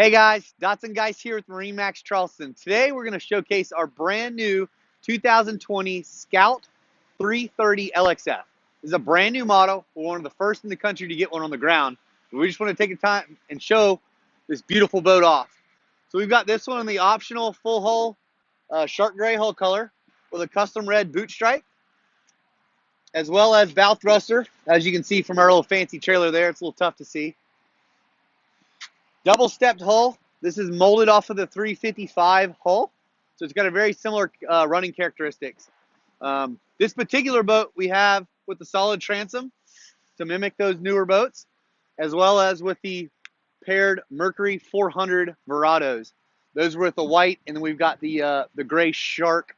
Hey guys, Dotson guys here with MarineMax Charleston. Today we're going to showcase our brand new 2020 Scout 330 LXF. This is a brand new model. We're one of the first in the country to get one on the ground. We just want to take a time and show this beautiful boat off. So we've got this one in the optional full hull shark gray hull color with a custom red boot stripe, as well as bow thruster. As you can see from our little fancy trailer there, it's a little tough to see. Double stepped hull. This is molded off of the 355 hull, so it's got a very similar running characteristics. This particular boat we have with the solid transom to mimic those newer boats, as well as with the paired Mercury 400 Verados. Those were with the white, and then we've got the gray shark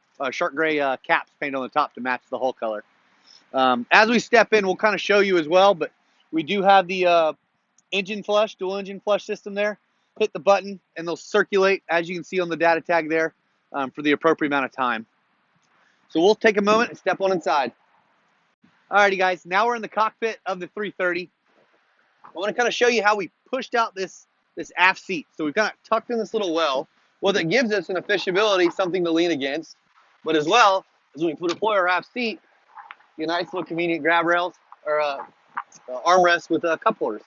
gray caps painted on the top to match the hull color. As we step in, we'll kind of show you as well, but we do have the engine flush, dual engine flush system there. Hit the button and they'll circulate, as you can see on the data tag there, for the appropriate amount of time. So we'll take a moment and step on inside. Alrighty guys, now we're in the cockpit of the 330. I want to kind of show you how we pushed out this aft seat. So we've kind of tucked in this little well. Well, that gives us an affishability, something to lean against, but as well as when we deploy our aft seat, get nice little convenient grab rails or armrests with cup holders.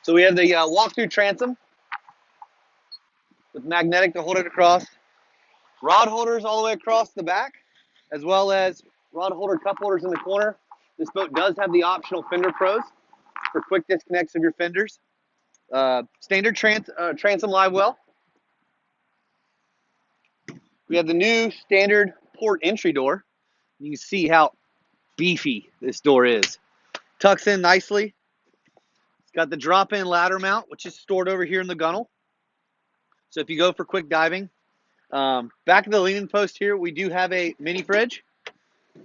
So we have the walk-through transom with magnetic to hold it across. Rod holders all the way across the back, as well as rod holder cup holders in the corner. This boat does have the optional fender pros for quick disconnects of your fenders. Standard transom live well. We have the new standard port entry door. You can see how beefy this door is. Tucks in nicely. Got the drop-in ladder mount, which is stored over here in the gunnel. So if you go for quick diving, back of the leaning post here, we do have a mini fridge.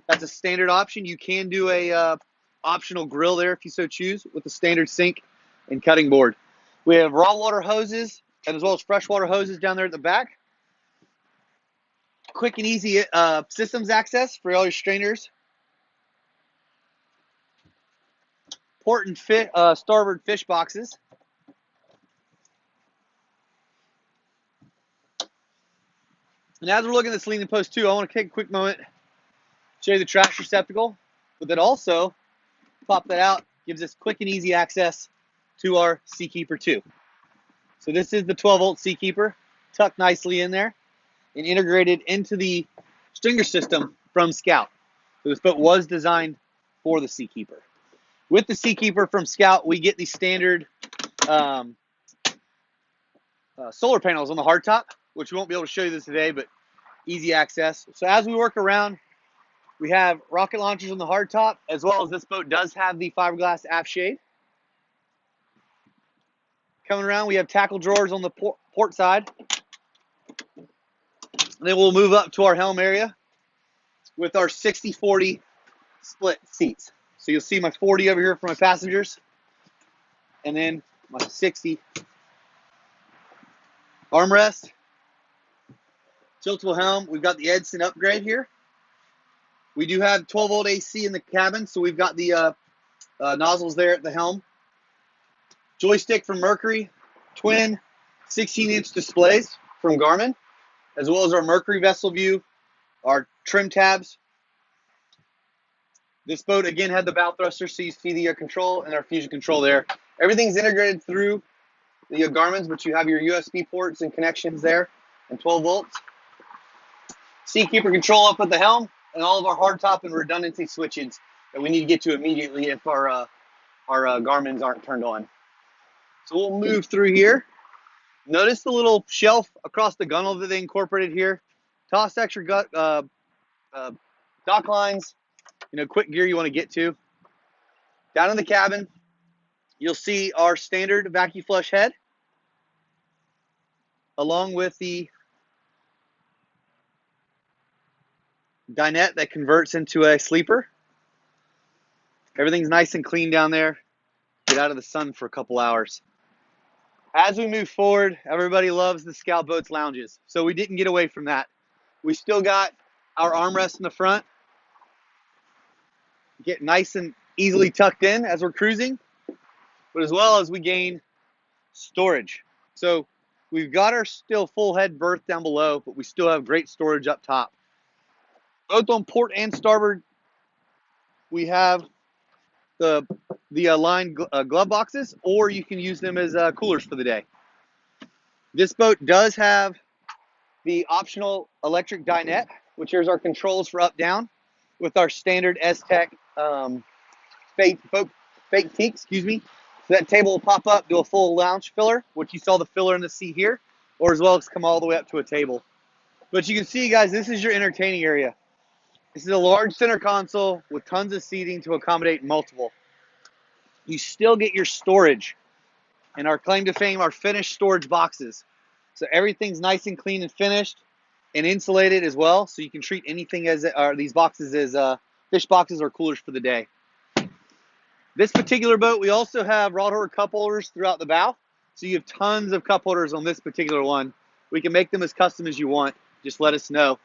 That's a standard option. You can do a optional grill there if you so choose, with the standard sink and cutting board. We have raw water hoses and as well as freshwater hoses down there at the back. Quick and easy systems access for all your strainers. Port and starboard fish boxes. And as we're looking at this leaning post too, I want to take a quick moment, show you the trash receptacle, but then also pop that out, gives us quick and easy access to our Seakeeper 2. So this is the 12-volt Seakeeper, tucked nicely in there and integrated into the stringer system from Scout. So this boat was designed for the Seakeeper. With the Seakeeper from Scout, we get the standard solar panels on the hardtop, which we won't be able to show you this today, but easy access. So as we work around, we have rocket launchers on the hardtop, as well as this boat does have the fiberglass aft shade. Coming around, we have tackle drawers on the port side. And then we'll move up to our helm area with our 60-40 split seats. So you'll see my 40 over here for my passengers, and then my 60 armrest. Tiltable helm. We've got the Edison upgrade here. We do have 12-volt AC in the cabin, so we've got the nozzles there at the helm. Joystick from Mercury, twin 16-inch displays from Garmin, as well as our Mercury vessel view, our trim tabs. This boat, again, had the bow thruster, so you see the control and our fusion control there. Everything's integrated through the Garmin's, but you have your USB ports and connections there, and 12 volts. Seakeeper control up at the helm, and all of our hardtop and redundancy switches that we need to get to immediately if our Garmin's aren't turned on. So we'll move through here. Notice the little shelf across the gunnel that they incorporated here. Toss extra dock lines. Quick gear you want to get to. Down in the cabin, you'll see our standard vacuum flush head, along with the dinette that converts into a sleeper. Everything's nice and clean down there. Get out of the sun for a couple hours. As we move forward, everybody loves the Scout Boats lounges, so we didn't get away from that. We still got our armrest in the front. Get nice and easily tucked in as we're cruising, but as well as we gain storage. So we've got our still full head berth down below, but we still have great storage up top. Both on port and starboard, we have the lined glove boxes, or you can use them as coolers for the day. This boat does have the optional electric dinette, which here's our controls for up down, with our standard Esthec fake teak, excuse me. So that table will pop up, do a full lounge filler, which you saw the filler in the seat here, or as well as come all the way up to a table. But you can see, guys, this is your entertaining area. This is a large center console with tons of seating to accommodate multiple. You still get your storage, and our claim to fame are finished storage boxes. So everything's nice and clean and finished and insulated as well, so you can treat anything as these boxes as fish boxes or coolers for the day. This particular boat, we also have rod holder cup holders throughout the bow, so you have tons of cup holders on this particular one. We can make them as custom as you want. Just let us know.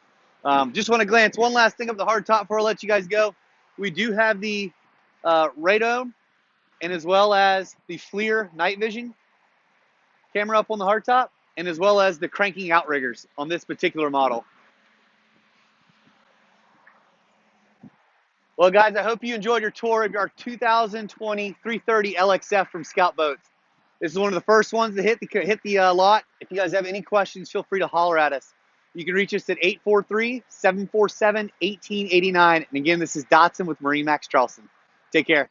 Just want to glance one last thing up the hard top before I let you guys go. We do have the Verado and as well as the FLIR night vision camera up on the hard top, and as well as the cranking outriggers on this particular model. Well, guys, I hope you enjoyed your tour of our 2020 330 LXF from Scout Boats. This is one of the first ones to hit the lot. If you guys have any questions, feel free to holler at us. You can reach us at 843-747-1889. And again, this is Dotson with MarineMax Charleston. Take care.